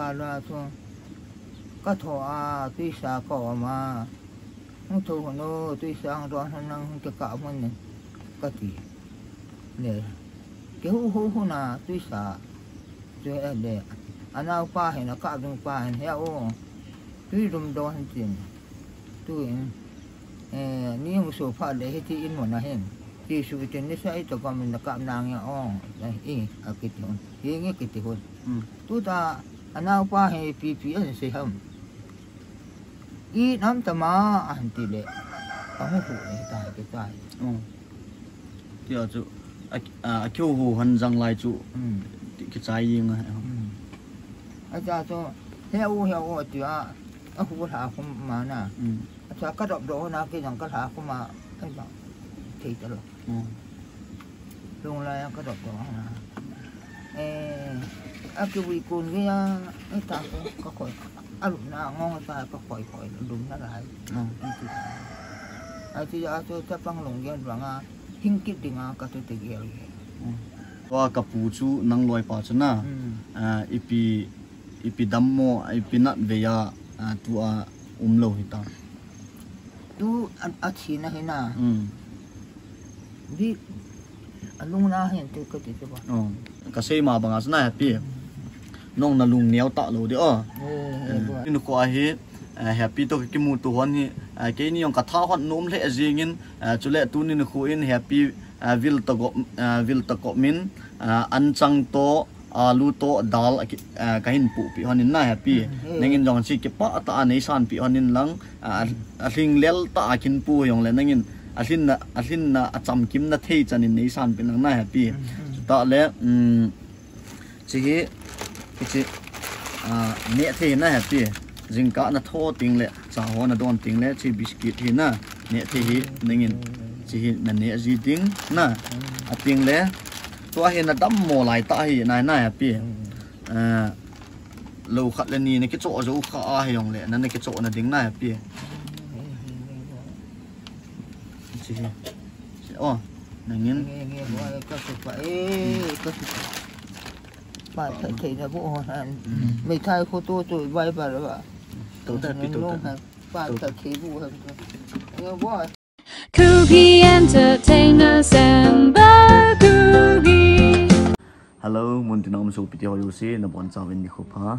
là thôi có thọ tuy xa cỏ mà không thua nó tuy sang đó năng cái cả mình có gì nè cái hú na tuy xa rồi để anh nào pa hay là cả đồng pa hay heo tuy rung đó hành trình tuy ni một số pha để thì in một ngày thì số tiền này sẽ cho con mình là cảm năng nha đây cái tiền thì nghe cái tiền tôi ta anh nào pa hay pi anh sẽ không ít lắm tao mà anh tỷ lệ không phụ này cái tài thì chú kêu hồ hắn răng lại chú cái trái gì mà anh ta cho heo thì aku berhak mana saya kadang doa nak yang kadang aku mah thì terus long lai kadang doa aku ikut dia tak có khỏi alum na ngon ta có khỏi đúng nó lại thì tôi chấp bằng lòng gian rằng hình kích đi ngang cái tôi kia qua cặp phụ chú năng loài bảo chân na ipi dammo ipi nat về ya tua lâu hita tu achi na hina di alung na hen tu ko ti ba kasi ma banga sana happy nong na lung niaw ta lo di inu ko hi happy to ki mu tu hon hi ke ni yong ka tha hon nom le jingin chule tu ni khu in happy vil to ko min an chang to alu to dal kahin pu pi honin na happy nengin jong si ke pa ta nei san pi honin lang aling lel ta akin pu yong le nengin alin na acham kim na thei chanin nei san pi nang na happy ta le chi ne thei na happy jingka na tho ting le cha ho na don ting le chi biscuit hi na ne thei hi nengin chi na ne ji ting na ating leตัวเห็นนะดั้มโมลายตาหีนายน่าแฮปปี้เราขัดเลนีในกิจโจจะอุข้าให้ยองเลยนั่นในกิจโจน่ะดิ้งน่าแฮปปี้สิอ๋อนั่งยินก็สุดไปก็สุดป้าเทนะพวกนั้นไม่ใช่เขาตัวไว้ป่ะหรือเปล่าตัวแต่ปีตัวแต่ป้าแต่ขี้บูครับเนี่ยว่า Cookie Entertainers and Cookie. Hello, muốn tin ông số video yêu sĩ là bọn cháu bên đi khóc ha.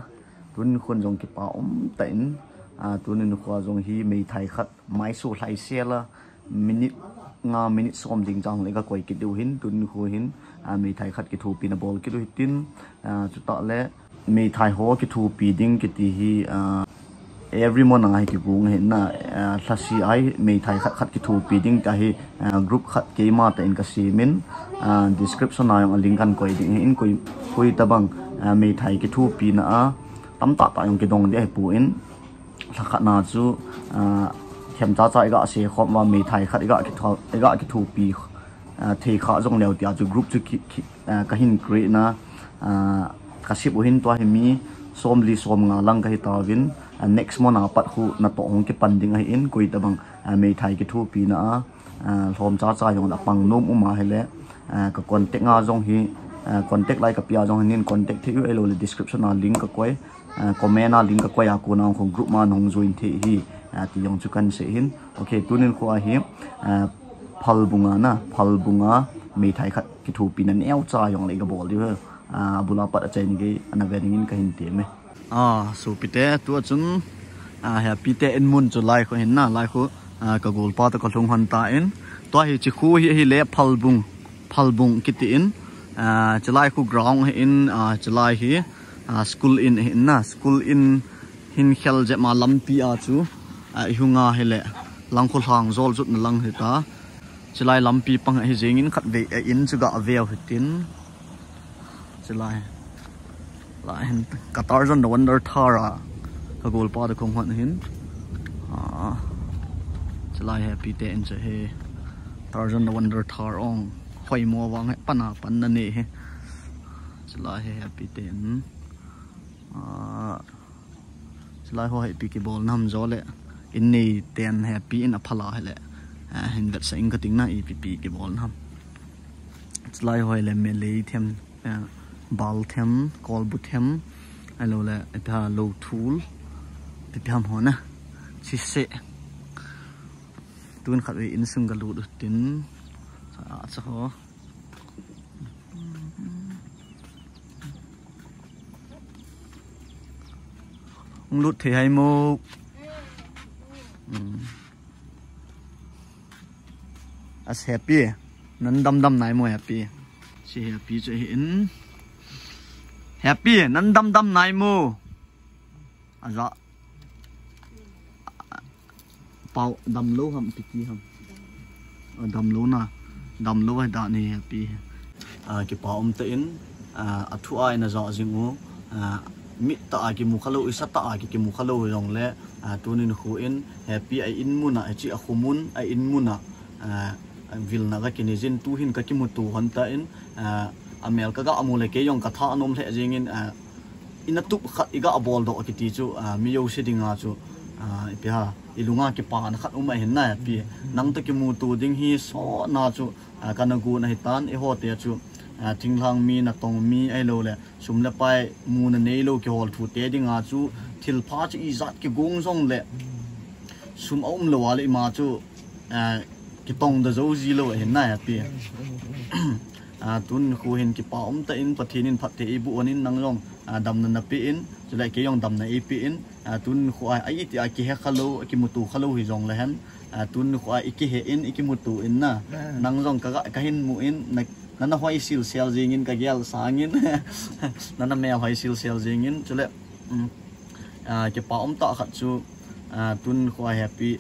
Tuần khuôn dòng cái bảo tận tuần nên khoa dòng hi mấy thầy khát máy số lại xe là minute xóm đình trang lấy cái quay cái điều hin tuần khu hin mấy thầy khát cái thu pin ball cái điều tin chúng ta lẽ mấy thầy hoa cái thu pin đinh cái tí hi every morning ai cái buông hiện na thasi ai mấy thầy khát cái thu pin đinh cái group khát cái mà tại cái gì mình description này ông link kan koi ding in koi tabang mấy thầy cái thu pin na tắm tạ tại ông cái dòng để pu in khát na chu hem cha cha ga se khom ma mấy thầy khát ga cái thu pi thầy khát dòng leo tia chu group chu cái hin create na cái ship hin to hemi som nga lang cái ta vin next month na pat khu na to ong cái panding ai in koi tabang mấy thầy cái thu pi na hom cha cha yong da pang nom uma hele ka contact nga jong hi contact like apia jong hin contact thi elo le description na link ka koi comment na link ka koi aku na khong group ma nong join thi hi ti yong chu kan se hin okay tunin kho a hi phal bunga me thai khat ki thu pinan eo cha yong le ga bol di bula pat a chain ge ana veringin ka hin te me so pite tu chun happy te en mun chu lai kho hin na lai kho ka gol pa ta ka thong han ta in to hi chi khu hi le phal bung kiti in chalai khu ground in chalai hi school in na school in hin khel je ma lampi a chu hunga hele langkhol hang zol jut na lang heta chalai lampi pang hi jengin khat ve in chuga avel hitin chalai la hin ka tarzan the wonder thara ka gol pa da khong han hin chalai happy te in che he tarzan the wonder thar ong khoi mo wang pana pan na ne he chalai happy ten chalai ho happy ki bol nam zo le in nei ten happy in a phala hele hin that saying ka ting na epp ki bol nam chalai ho le me le them bal them kol bu them ai lâu là ta lâu thú bị tham hồn á chỉ sẽ tuân khát về in sung cái lụt đến sao hả lụt thì hay mô as happy nan đâm này mô happy chỉ happy cho hiện happy nan đâm này mô à dạ bao đâm lâu hầm piki hầm đâm lâu na đâm lâu hay đã này happy cái bao tên thu ai na rõ riêng mít ta cái mũ khalo isa ta cái mũ khalo rong le tunin khuin happy ai in muna chi a khumun ai in muna vil na ka kinizin tu hin ka ki mutu hon ta in amel ka ga amule ke yong ka tha anom the jingin ina tup khat iga abol do ki ti chu mi yo sidinga chu pia ilunga ki pa na khat umma hin na pi nang ta ki mutu ding hi so na chu kana gu na hitan e ho te chu thinglang mi na tong mi ai lo le sum le pai mu na nei lo ki hol thu te dinga chu thil pha chu izat ki gong song le sum om lo wale ma chu ki tong da zo ji lo hin na pi tun khu hin ki pa om ta in pathin in phat te ibu onin nang rong dam na pi in chu lai ke yong dam na e pi in tun khu ai ti ki he khalo ki mutu khalo hi jong le han tun khu ai ki he in ki mutu in na nang rong ka hin mu in nana hoi sil sel jingin ka gel sangin nana me hoi sil sel jingin chule ke pa om ta khat chu tun khwa happy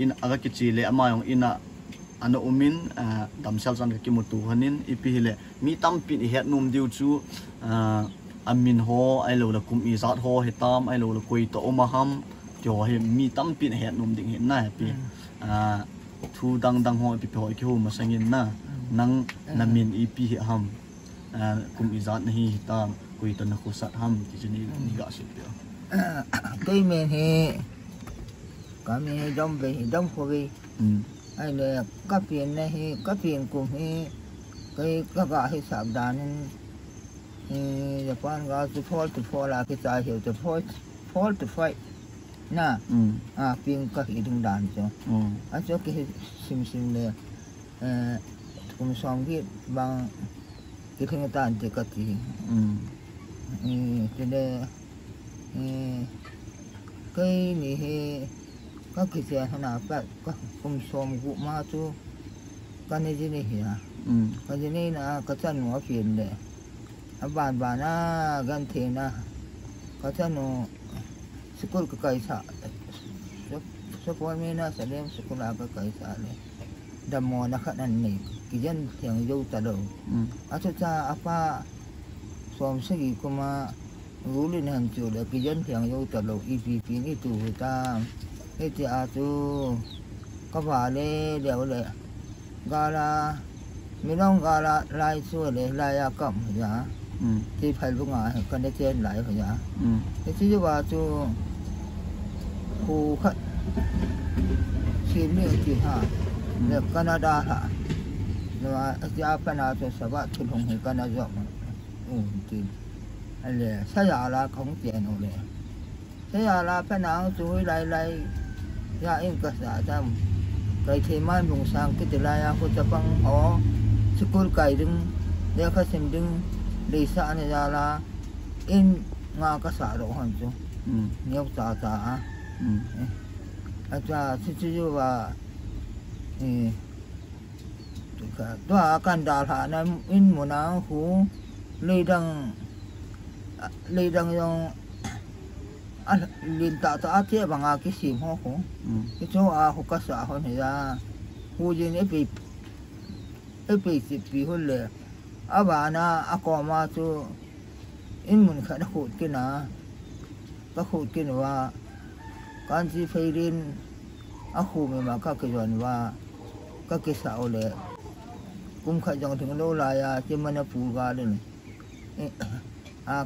in aga ki chi le ama yong ina ano umin dam sel san ki mutu hanin ipi le mi tam pin het num diu chu amin ho ai lo la kum i zat ho hetam ai lo la koi to oma ham jo he mi tam pin het num ding hin na happy thu dang ho pi ho ki hu ma sangin na nang namin ipi ham kum izat nahi tam kui tan khu sat ham ti jini ni ga se pia cái men he cái men dom về dom khu về ai le cái tiền này he cái tiền cùng he cái gà he sạp đàn Japan ga to fall là cái tài hiểu to fall to fight na pin cái hidung đàn cho cho cái sim le cũng xong cái bằng cái khung tan thì cái gì thì đây cái này cái gì nào phải cái cũng xong cũng mà chú cái này gì này hả cái gì này là cái chân nó phiền đấy bạn na gan thế na cái chân nó school cái sa school mình na sẽ đem school là cái sa này đam mô nó khác này cái dân thiền dâu ta đâu cha apa som segi kuma rulin han chu le cái dân thiền dâu ta đâu EPP ni tu ta ti tu ka ba le deu le gala minong gala lai su le lai ya kam ya ti phai lu nga kan de chen lai ya ti ba chu khu khat sim ni ti ha le Canada ha nó Japan là cho sao vậy thì không hiểu Canada thì là sao là không tiền đâu đấy sao là phải nào chú lại ya em cái啥子cái thì mai mùng sang cái từ lại aku Jepang họ school cái đừng để cái xem đừng đi xa này ra là in ngã cái啥đó hả chú nhiều ta aja sisi wa doa akan dah na in muna hu lidang yang linta ta ate banga ki sim ho ko itu hu ka sa ho ne ya hu jin epi si hu le abana akoma tu in mun kha hu kina ka hu kin wa kan si feirin aku memang ka kejuan wa ka kisa ole kum kha jong thing lo la ya che mana pu ga le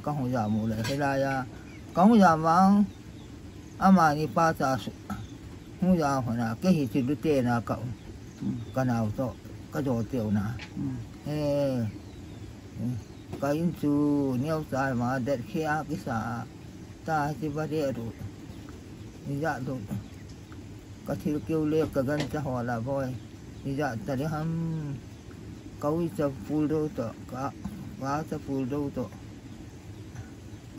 ka ho ya mu le he la ya ka ho ya ma ama ni pa ta ho ya ho na ke hi ti lu te na ka na to ka jo te na kain chu niau sai ma det khia ki sa ta chi ba de ru ni ja do ka thil kêu le ka gan cha ho la boy ni ja ta de ham kau cha pul do to ka wa cha pul do to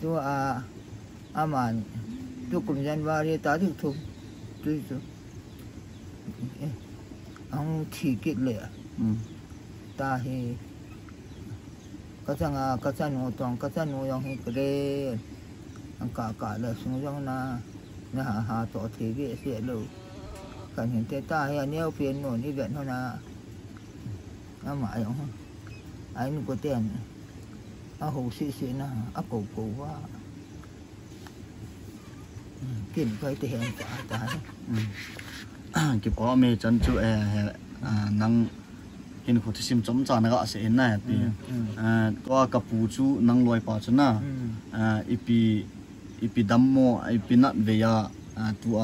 tu a man tu kum jan wa ri ta du thu tu tu ông thi kịch lệ ta hi cái chân nuôi trồng cái chân nuôi ông hi cái ông cả là xuống trong na hà tổ thì cái sẽ lâu cái hiện tại ta hi nêu phiền nổi đi viện thôi nó mãi ông anh có tiền hồ xí na cổ quá kiếm cái tiền trả kịp có mê chân chú năng hiện khu sim chấm trả nó sẽ này thì có cặp phụ chú năng loài bảo chân na ipi đâm mò ipi nát về ya tu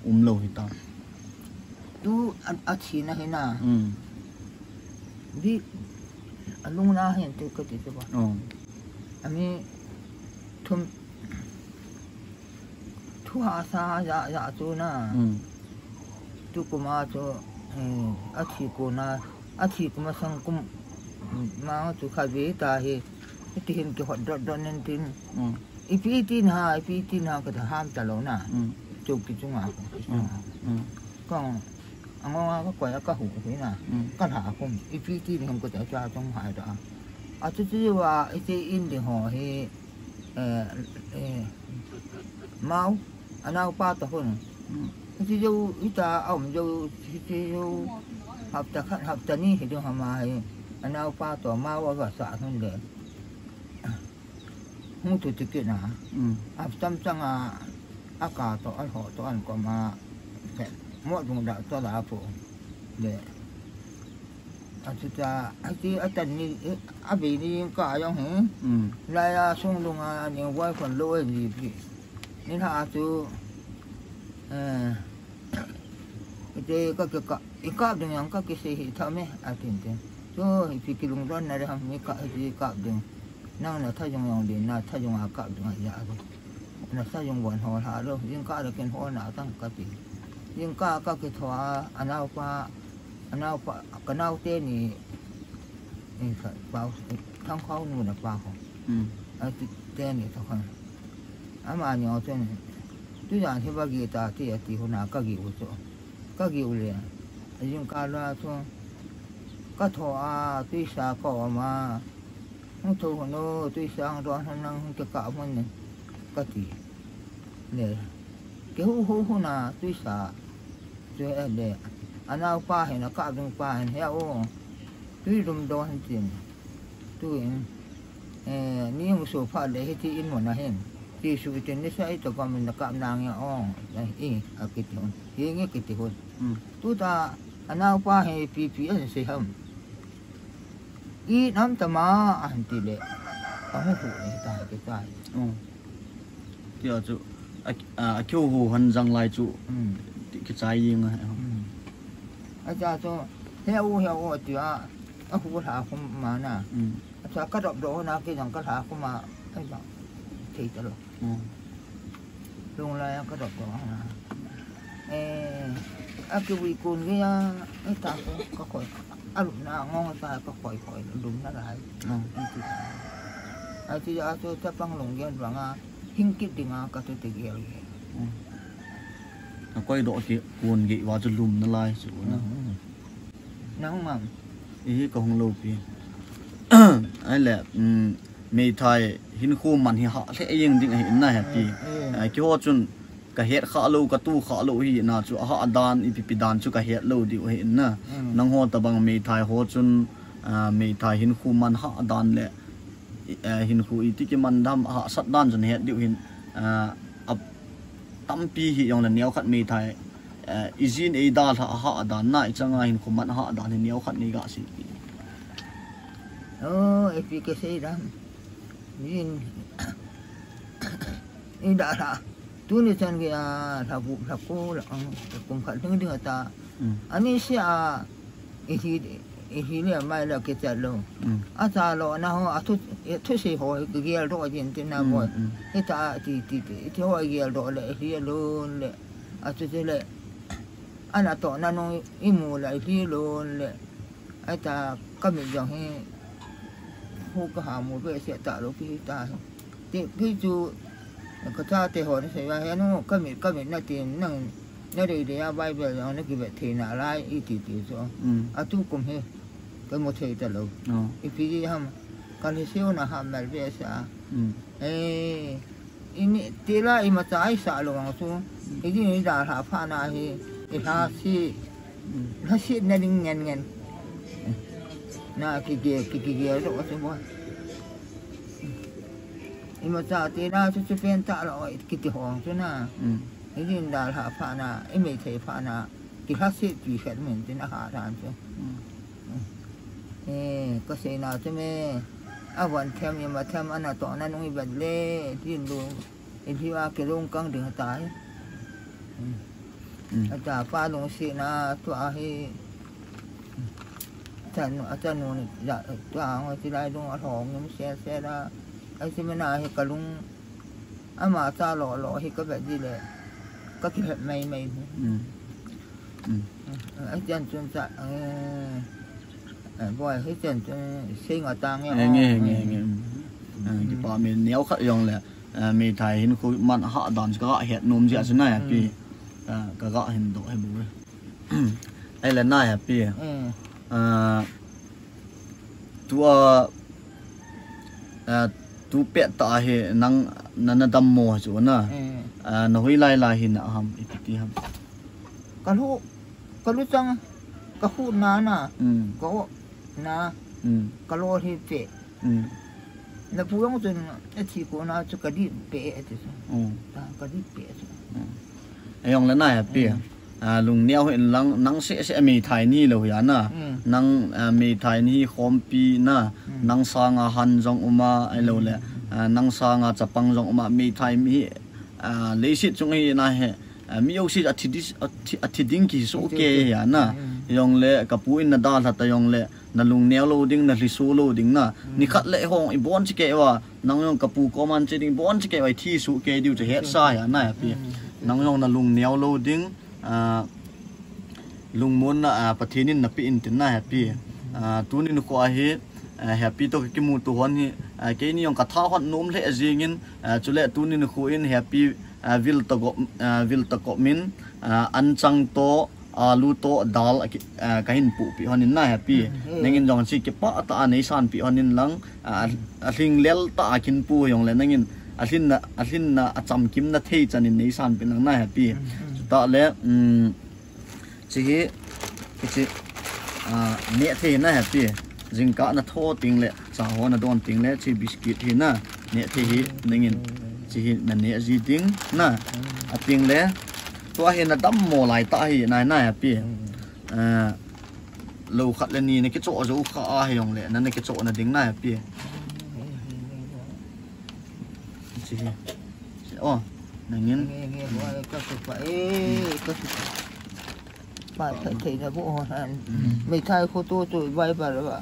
lâu hết ta tu chỉ na hina đi lúc na hiện tu cái gì đó anh thum thu hạ sa dạ tu na tu kuma tu chỉ cô na chỉ kuma sang kum mà tu khai về ta hi thì hiện cái hoạt động nên tin ipi tin ha cái ham ta lâu na chụp cái chung à còn anh có quay cái hũ thế na cái hạ không ipi tin không có thể cho trong hải đó chứ chứ là cái in thì họ hi máu anh nào ba tao hơn thì dâu ít ta ông dâu thì dâu học ta ní thì dâu hàm ai anh nào ba tao máu và sạ hơn để không tụi cái nào học tâm sang cả tao ăn họ tao ăn có mà mỗi vùng đạo tao là phụ để chúng ta cái tận ní bị ní cả giống hả lại xuống luôn nhiều quay phần lôi gì nên họ chú cái cáp đường yang cái xe hit tham ấy tin tin so fikir lung don nari ham ni cáp đường nang là thay dùng yang đi na thay dùng cáp đường ya rồi na thay dùng quần hồ hạ rồi nhưng cá được cái hồ nào tăng cái gì nhưng cá cái thua anh nào cái nào tên này phải bao thang khâu nữa là bao không tên này thôi mà nhỏ tên này tu rằng thì bao giờ ta thì hôm nào các kiểu liền nhưng cả là thôi các thọ tuy xa có mà không thu nó tuy sang đó năng cái cả mình cái gì này cái hú nào tuy xa tuy ở đây anh nào pa hay là cả đường pa hay heo tuy rung đó hành trình tuy nếu một số pha để thì in một là hen thì sự kiện này sẽ cho con mình là cảm năng nha đây cái tiếng nghe cái tiếng tu ta anh nào pa hay pi anh sẽ ham ít lắm ta mà anh tỷ lệ không phụ ta cái tai giờ chú kêu hồ hành răng lại chú cái trái gì mà anh cha cho heo thì hồ thả không mà nè cha cắt đập đồ na cái rằng cắt thả không mà cái rằng thì cho được luôn là cắt đập đồ cái vị cồn cái ta có khỏi lúc nào ngon ta có khỏi đúng nó lại thì giờ cho chấp bằng lồng gen và hình kít thì cả tôi tự hiểu quay độ kia cuốn gậy vào cho lùm nó lại chỗ nắng mà ý có không lâu kia ai là mày thay hình khu màn thì họ sẽ yên định hình này thì cái họ chun cái hết khá lâu cái tu khá lâu thì na chú họ đan ipi đan chú cái hết lâu đi hình na nang họ tập bằng mày thay họ chun mày thay hình khu màn họ đan lệ hình khu ít cái màn đam họ sát đan chun hết đi hình tâm pi hi yong là néo khát mì thay izin ấy đa họ đàn nãy chẳng ai không mất họ đàn thì néo khát này gạ xí cái gì đó izin ini dah lah tu ni kan dia thapu là cùng khẩn thứ đưa ta anh ấy sẽ อีทีเนี่ยไม่แล้วกิจลงอาจารย์รอนะฮะทุกสิ่งหัวเกี่ยวรอจริงจริงนะบ่ไอ้ตาที่หัวเกี่ยวรอเลยที่รู้เลยอาจจะเลยอันนั้นตอนนั้นน้องอิมูเลยที่รู้เลยไอ้ตาก็มีอย่างให้ผู้ก็หาหมูไปเสียตาลูกพี่ตาที่จูก็ถ้าเตะหัวนี่ใช่ไหมน้องก็มีนั่นตีนั่งนั่นเดียบใบเบลนั่นคือแบบเทน่าไล่อีตีส่วนอาทุกคนเฮก็หมดเทตลอดอีพี่ที่ทำการที่เสียวนะทำแบบเบี้ยซะอีนี่ทีละอีมาจ่ายสาลงส่วนอีที่นี่ด่าหาพานาฮีอีหาซีนั่นเงี้ยน่าขี้เกียจรู้ว่าใช่ไหมอีมาจ่ายทีละจะเป็นตาลอยกิจห้องใช่ไหมอีที่ด่าหาพานาอีไม่ใช่พานาที่หาซีจีเข็ดเหมือนที่น่าหาทานใช่ก็เสียหน้าใช่ไหมวันเทมยังมาเทมอันนั้นตอนนั้นน้องอีบัดเล่ที่ดูอีที่ว่าเกลงกังดึงตายอาจารย์ป้าลงสีนะตัวให้อาจารย์นู่นอยากตัวเอาที่ไรลงทองยังเสียละไอ้ที่ไม่น่าให้กระลุงอามาตาหล่อให้ก็แบบนี้เลยก็คิดแบบไม่อาจารย์จนจะบ่อยให้เจนซิงอตังเนี่ยnghe cái bà mình néo khát dùng là mình thấy hình khu mặt họ đòn có gọi hiện nôm dịa xuống này happy có gọi hình độ hay bù đây là này happy tu bẹt tạ hệ năng đâm mồ chỗ nè nó huy lại hình nào hầm ít hầm có lúc chăng có khu nà có na kalau hite na puang tu na tipo na tu kadi pe tu ta kadi pe ai ông là này à pe lùng neo hiện nắng sẽ mì thái ni lâu ya na nắng mì thái ni khom pi na nắng sang han jong uma ai lâu lệ nắng sang chapang jong uma mì thái mi lấy xịt chung hi na he mi yêu xịt athiding ki so ke ya na yong le kapuin na da thata yong le na lung neo loading na lisu loading na ni khat le hong I bon chi ke wa nang yong kapu command che ding bon chi ke wai thi su ke diu che het sa ya na pi nang yong na lung neo loading lung mon na pathinin na pi in tin na happy tunin ko a he happy to ki mu tu hon hi ke ni yong ka tha hon nom le jingin chule tunin ko in happy vil to ko min an chang to alu to dal kahin pu pi honin na happy nangin jong si ke pa ta nei san pi honin lang ahling lel ta akin pu yong le nangin ahlin na acham kim na thei chanin nei san pi nang na happy ta le chi chi ne thei na happy jingka na tho ting le cha ho na don ting le chi biscuit hi na ne thei hi nangin chi na ne ji ting na ating leตัวเห็นนะดั้มโมลายตาเห็นนายน่าพี่เราขัดเลนี่ในกิจโจ้จะอุกอาให้ยองเลยนั่นในกิจโจ้น่ะดิ้งน่าพี่สิอ๋อนั่งเงี้ยก็สุดไปไทยนะพวกนั้นไม่ใช่คนตัวไว้ไปหรือเปล่า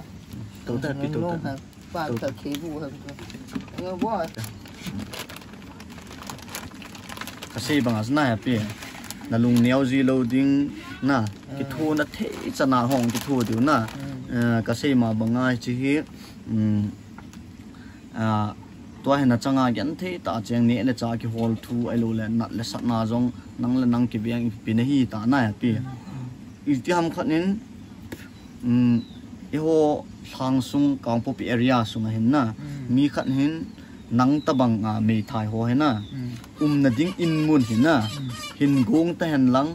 ตัวแต่ปีตัวแต่ป้าแต่ขี้บูครับเงี้ยว่าก็สิบังอาจน่าพี่na lung neo ji loading na ki thu na the chana hong ki thu du na ka sei ma bangai chi hi to he na changa gen the ta cheng ne le cha ki hol thu ai lo le na le sat na jong nang le nang ki biang pi na hi ta na ya pi I ti ham khanin I ho thang sung kang po pi area sung hin na mi khat hin nang tabang me thai ho he na na ding in mun hin na hin gong ta hen lang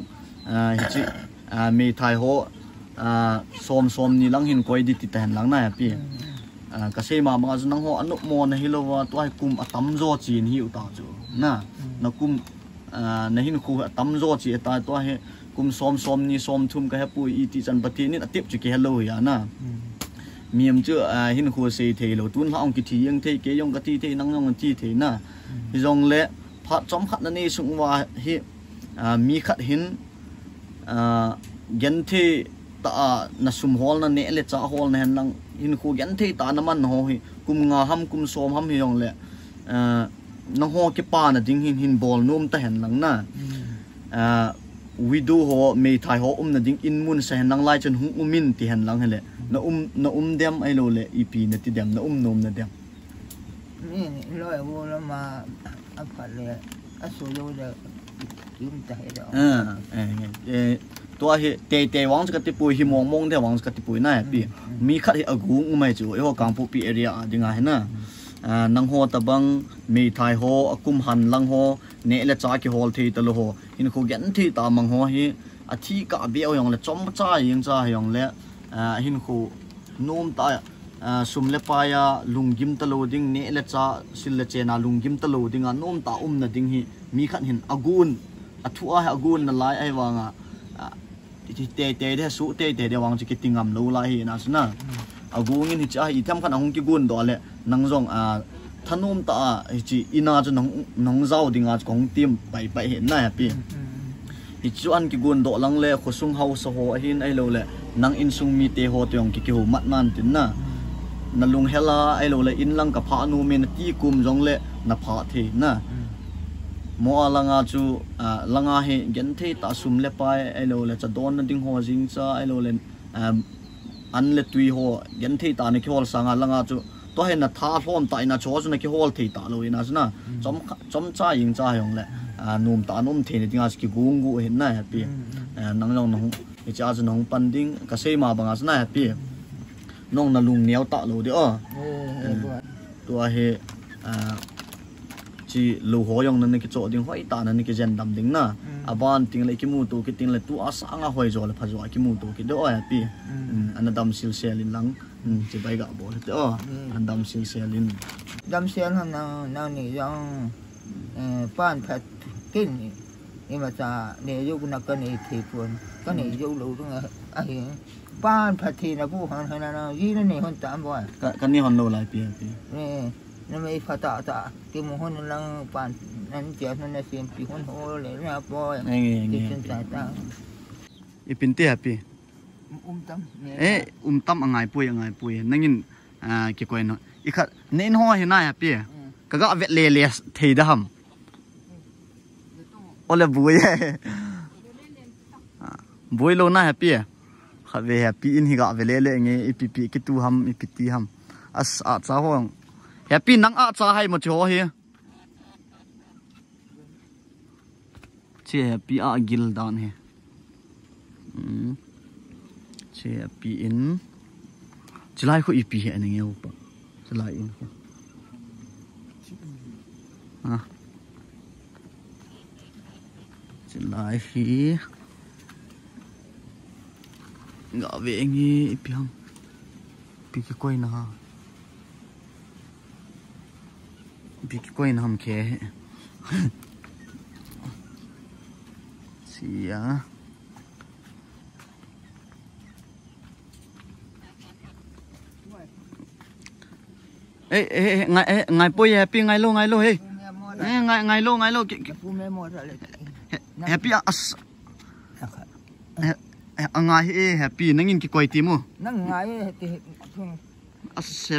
chi me thai ho som ni lang hin koi di ti ta hen lang na pi ka sei ma ma nang ho anu mo na hilowa to ai kum atam zo chin hi uta chu na kum na hin khu atam zo chi ta to he kum som ni som thum ka he pu I ti chan pati ni atip chu ke hello ya na miam chu hin khu sei thei lo tun ha ong ki thi yang thei ke yong ka ti thei nang yong ti thei na jong le phat chom khat na ni sung wa hi mi khat hin gen the ta na sum hol na ne le cha hol na hen lang hin khu gen thei ta na man ho hi kum nga ham kum som ham hi yong le na ho ke pa na ding hin bol nom ta hen lang na we do ho me thai ho na ding in mun sa hen lang lai chen hu umin ti hen lang hele na dem ai lo le ep na ti dem na nom na demนี่ร้อยวัวแล้วมาอัปปัดเลยอัศโยจะยืมใจเดี๋ยวตัวเฮเตวังสกัดติปุยหิมองเทวังสกัดติปุยน่าปีมีขัดอากูงไม่จู่ไอ้หัวกังปูปีเอเรียดิงาเห็นนะนังหัวตะบังมีไทยหัวกุมหันลังหัวเนเลจ่ากิฮอลทีตะโลหัวหินคูยันทีตามังหัวฮีอาทิกะเบียวอย่างเลจอมจ่ายิงจ่าอย่างเลหินคูโน้มตาสุมเลปายาลุงกิมตะโลดิงเนเลจ่าสิเลเจนาลุงกิมตะโลดิงาโน้มตาน่ะดิงฮีมีขัดเห็นอากูนทัวอากูนนั่นไล่ไอ้วางที่เตะได้สู้เตะเดี๋ยววางจะกิดติงามรู้ไรนะสินะอากูงินที่จะอีทำขันหงกิกุนตัวเลยนังจงท่านุ่มตาที่อินาจะน้องเจ้าดิ่งอาจของทีมไปเห็นหน้าพี่ที่จวนกิกุนตัวลังเล่ขสุงเฮาสโฮหินไอ้โลเล่นังอินซุงมีเตโฮตัวองกิกิโฮมัดมันตินนะนั่นลุงเฮล่าไอ้โลเล่อินลังกับพานูเมนตีกุมจงเล่นับพาเทนะมัวลังอาจูลังอาเฮยันเทตาสุมเลไปไอโลเลจะโดนนั่นดิ้งหัวจิงจ้าไอโลเลอันเลตุยหัวยันเทตาในคิวอลสังอาลังอาจูตัวเห็นน่ะท่าพร้อมตายน่ะชัวร์ในคิวอลเทตาเลยนะสินะจอมจ้ายิงจ้าอย่างเลยนุ่มตานุ่มเทนดิ้งอาสกิกูงูเห็นน่ะแฮปปี้นังน้องน้องไอจ้าจะน้องปันดิ้งกระเซมาบางอาสน่ะแฮปปี้น้องน่ะลุงเหนียวตาเลยเด้อตัวเฮจีลูหัวยองนั่นนี่ก็โจดิ้งห้อยตานั่นนี่ก็เจนดำดิ้งนะอาบ้านติ้งเลยกิมูตัวกิติ้งเลยตัวอาสังอาห้อยโจเลยพะโจกิมูตัวกิเด้อแฮปปี้อันนั้นดำซิลเซลินหลังจะไปกับบ่เด้ออันดำซิลเซลินดำเสียงนั่นนี่ยังป้านแพทกินนี่มาจากเนี่ยยุคนักกันนี่ทีพวนก็นี่ยุครู้ตรงไอ้ป้านแพททีนะผู้หันให้นะยี่นั่นนี่คนตามบ่อยกันนี่ฮอนโลหลายปีนี่นั่นไม่พัฒนาที่มุ่งหันลังปานนั่นเจ้านั่นเสียงปีหันโหเลยนะบ่อยที่ฉันใจตาอีปินเตี้ยปีตั้มตั้มอ่างไงปุยนั่งยินเกี่ยวกับเนาะอีกขัดเน้นหัวเห็นหน้าปีก็เวทเลียสเทียดhamโอเลบุยบุยโลน่าแฮปปี้ขัดเวแฮปปี้อินฮิกะเวเล่เงี้ยอีปีกิตูhamอีปิตีhamอาจ้าห้องแฮปปี้นังอาจ้าให้หมดชัวร์เฮียเชี่ยแฮปปี้กิลดานเฮียเชี่ยแฮปปี้อินจะไล่เขาอีปีเห็นยังไงวะจะไล่อินจะไล่ฮีงาเวงี้อีปีhamปีกี่ก้อยนะปีกี่ก้อยนะhamแค่เสียไงปุ้ยแฮปปี้ไงโลเฮ้ยไงโลแฮปปี้อ่ะไงแฮปปี้นั่งกินกี่ก้อยตีมั้งนั่งไงแฮ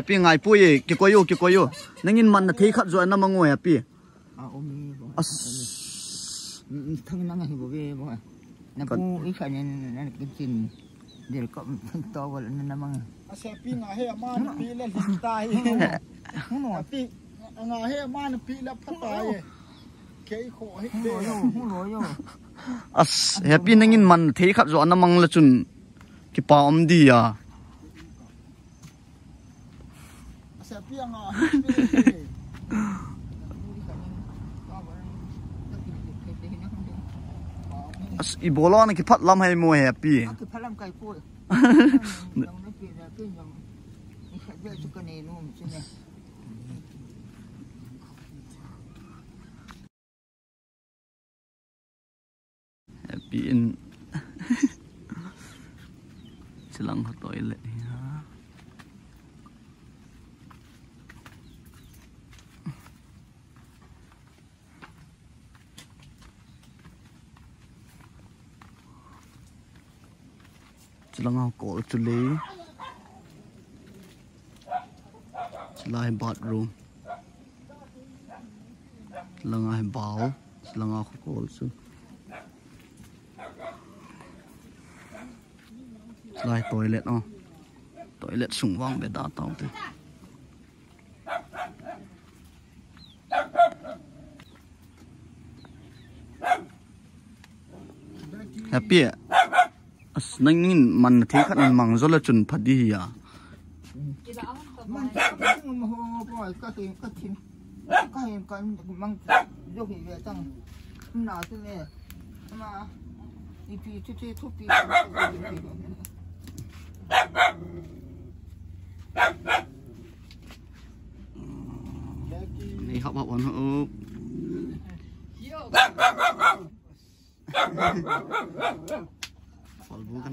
ปปี้ไงปุ้ยกี่ก้อยอยู่นั่งกินมันนะเทขัดจวนน้ำมังงวยแฮปปี้ทั้งนั่งให้บ่เว้ยบ่นะปูอีกคันนั่นกินเดี๋ยวก็ต่อวันนั้นนะมั้งแฮปปี้ไงเฮ้มาปีแล้วตายแฮปปี้ไงเฮ้มาปีแล้วพัดตายเคยขอให้เด้อแฮปปี้นั่งกินมันเทขัดจวนน้ำมังละจุนกี่ปอมดีอ่ะแฮปปี้ไงอีโบล้อนี่คือพัดลำให้มัวแฮปปี้คือพัดลำไก่ปุ้ยยังไม่เปลี่ยนแล้วก็ยังมีแค่เยอะจุกเนนุ่มใช่ไหมแฮปปี้อินฉลังเขาต่อยเลย Selang aku call culi. Selang bathroom. Selang aku bowl. Selang aku call su. Selang toilet oh. Toilet sungwang beda tau tu. Happy ya? As nangin man thikat nan mangzola chun phadi ya. Man ka mo ho ka tin kan mang yo hi ve tang na tu ne ma ipi tu pi Ni học học up. Falbu kan.